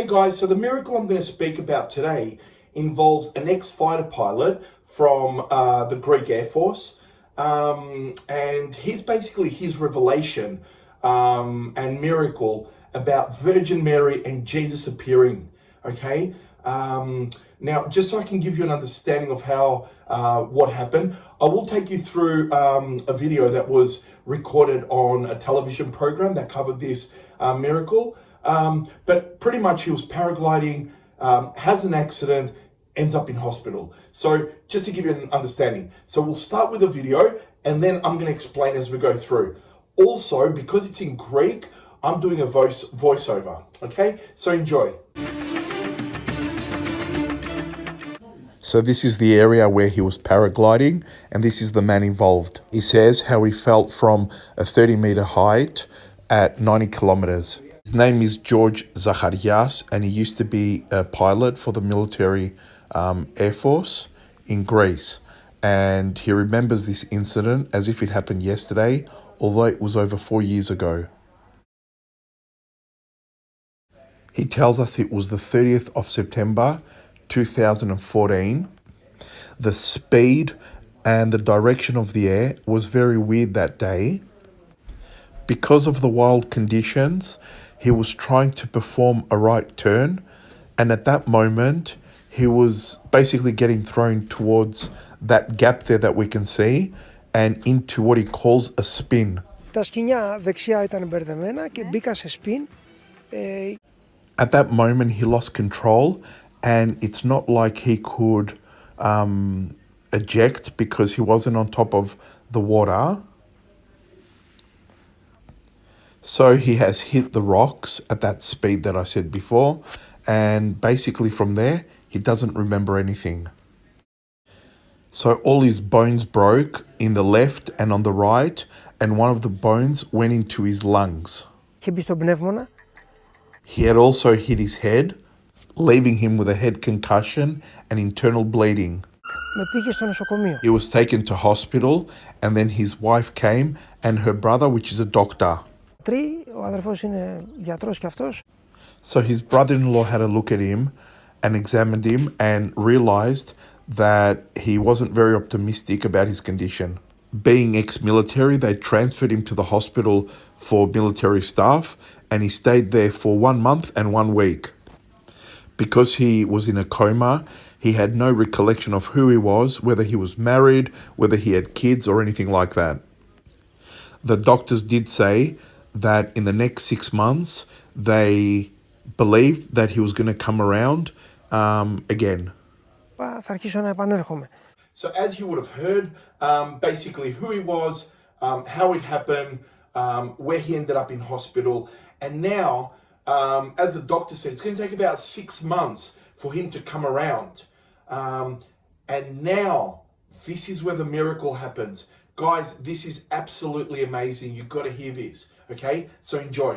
Hey guys, so the miracle I'm going to speak about today involves an ex-fighter pilot from the Greek Air Force. And he's basically his revelation and miracle about Virgin Mary and Jesus appearing. Okay? Now, just so I can give you an understanding of how what happened, I will take you through a video that was recorded on a television program that covered this miracle. But pretty much he was paragliding, has an accident, ends up in hospital. So just to give you an understanding. So we'll start with a video and then I'm going to explain as we go through. Also, because it's in Greek, I'm doing a voiceover. Okay, so enjoy. So this is the area where he was paragliding, and this is the man involved. He says how he felt from a 30-meter height at 90 kilometers. His name is George Zacharias, and he used to be a pilot for the military Air Force in Greece. And he remembers this incident as if it happened yesterday, although it was over 4 years ago. He tells us it was the 30th of September, 2014. The speed and the direction of the air was very weird that day. Because of the wild conditions, he was trying to perform a right turn, and at that moment, he was basically getting thrown towards that gap there that we can see and into what he calls a spin. Τα σκοινιά δεξιά ήταν μπερδεμένα και μπήκα σε spin. At that moment, he lost control, and it's not like he could eject because he wasn't on top of the water. So he has hit the rocks at that speed that I said before, and basically from there, he doesn't remember anything. So all his bones broke in the left and on the right, and one of the bones went into his lungs. Είχε μπει στον πνεύμονα. He had also hit his head, leaving him with a head concussion and internal bleeding. Με πήγε στο νοσοκομείο. He was taken to hospital, and then his wife came and her brother, which is a doctor. Ο αδερφός είναι γιατρός κι αυτός. So his brother-in-law had a look at him and examined him and realized that he wasn't very optimistic about his condition. Being ex-military, they transferred him to the hospital for military staff, and he stayed there for 1 month and 1 week. Because he was in a coma, he had no recollection of who he was, whether he was married, whether he had kids or anything like that. The doctors did say that in the next 6 months, they believed that he was going to come around again. Θα αρχίσω να επανέρχομαι. So as you would have heard, basically who he was, how it happened, where he ended up in hospital, and now, as the doctor said, it's going to take about 6 months for him to come around. And now, this is where the miracle happens. Guys, this is absolutely amazing. You've got to hear this, okay? So enjoy.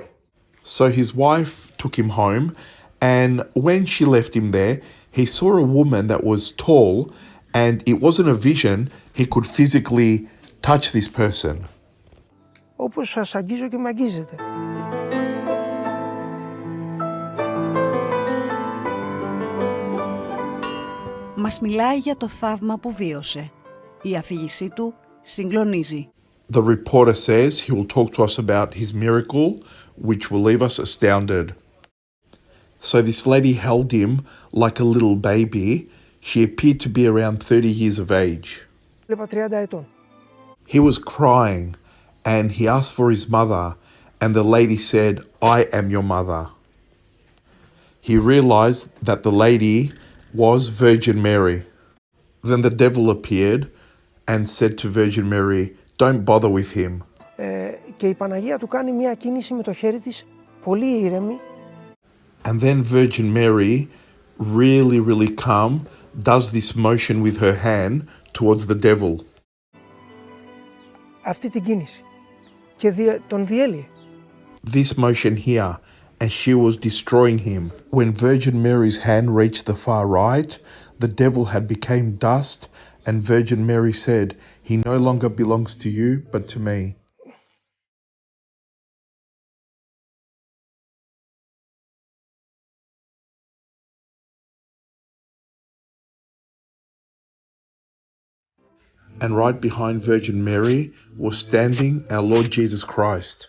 So his wife took him home, and when she left him there, he saw a woman that was tall, and it wasn't a vision. He could physically touch this person. Όπως σας αγγίζω και με αγγίζετε. Μας μιλάει για το θαύμα που βίωσε. Η αφήγησή του συγκλονίζει. The reporter says he will talk to us about his miracle, which will leave us astounded. So this lady held him like a little baby. She appeared to be around 30 years of age. Βλέπα 30 ετών. He was crying, and he asked for his mother, and the lady said, "I am your mother." He realized that the lady was Virgin Mary. Then the devil appeared and said to Virgin Mary, "Don't bother with him." Και η Παναγία του κάνει μια κίνηση με το χέρι της, πολύ ήρεμη. And then Virgin Mary, really calm, does this motion with her hand towards the devil. Αυτή την κίνηση. Και τον διέλυε. This motion here, and she was destroying him. When Virgin Mary's hand reached the far right, the devil had become dust, and Virgin Mary said, "He no longer belongs to you, but to me." And right behind Virgin Mary was standing our Lord Jesus Christ.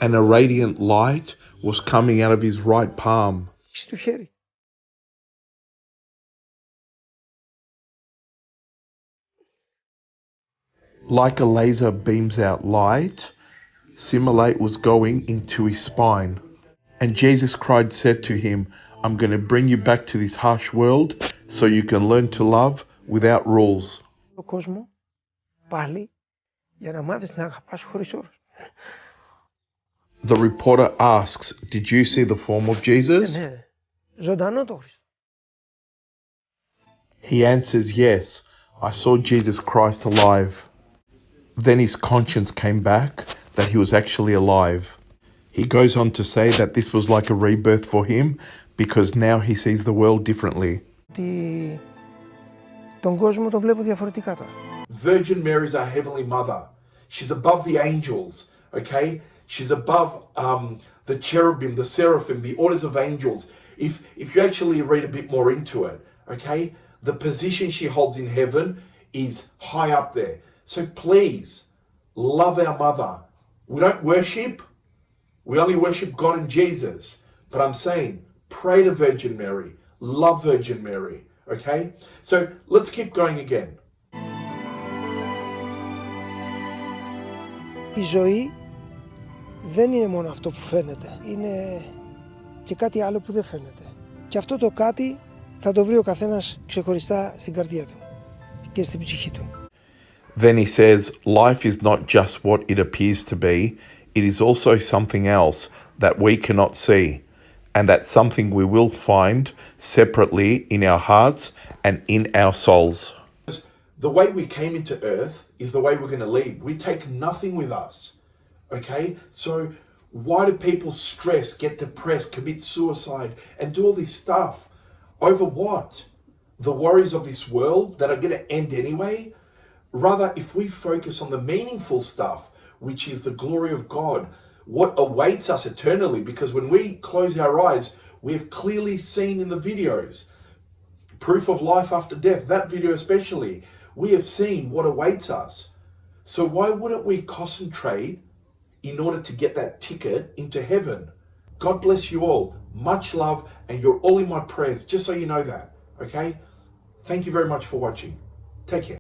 And a radiant light was coming out of his right palm. Στο χέρι. Like a laser beams out light, similar was going into his spine. And Jesus Christ said to him, I'm going to bring you back to this harsh world so you can learn to love without rules. Ο κόσμο πάλι για να μάθεις να αγαπάς χωρίς όρους. The reporter asks, Did you see the form of Jesus? Ναι, ζωντανό το Χριστό. He answers, Yes, I saw Jesus Christ alive. Then his conscience came back that he was actually alive. He goes on to say that this was like a rebirth for him because now he sees the world differently. Ότι τον κόσμο το βλέπω διαφορετικά τώρα. Virgin Mary is our Heavenly Mother. She's above the angels, okay? She's above the cherubim, the seraphim, the orders of angels. If you actually read a bit more into it, okay? The position she holds in heaven is high up there. So please, love our mother. We don't worship. We only worship God and Jesus. But I'm saying, pray to Virgin Mary. Love Virgin Mary. Okay? So let's keep going again. Η ζωή δεν είναι μόνο αυτό που φαίνεται. Είναι και κάτι άλλο που δεν φαίνεται. Και αυτό το κάτι θα το βρει ο καθένας ξεχωριστά στην καρδιά του και στην ψυχή του. Then he says, life is not just what it appears to be, it is also something else that we cannot see, and that's something we will find separately in our hearts and in our souls. The way we came into earth is the way we're going to leave. We take nothing with us, okay? So why do people stress, get depressed, commit suicide, and do all this stuff? Over what? The worries of this world that are going to end anyway? Rather, if we focus on the meaningful stuff, which is the glory of God, what awaits us eternally, because when we close our eyes, we have clearly seen in the videos, proof of life after death, that video especially, we have seen what awaits us. So why wouldn't we concentrate in order to get that ticket into heaven? God bless you all. Much love, and you're all in my prayers, just so you know that, okay? Thank you very much for watching. Take care.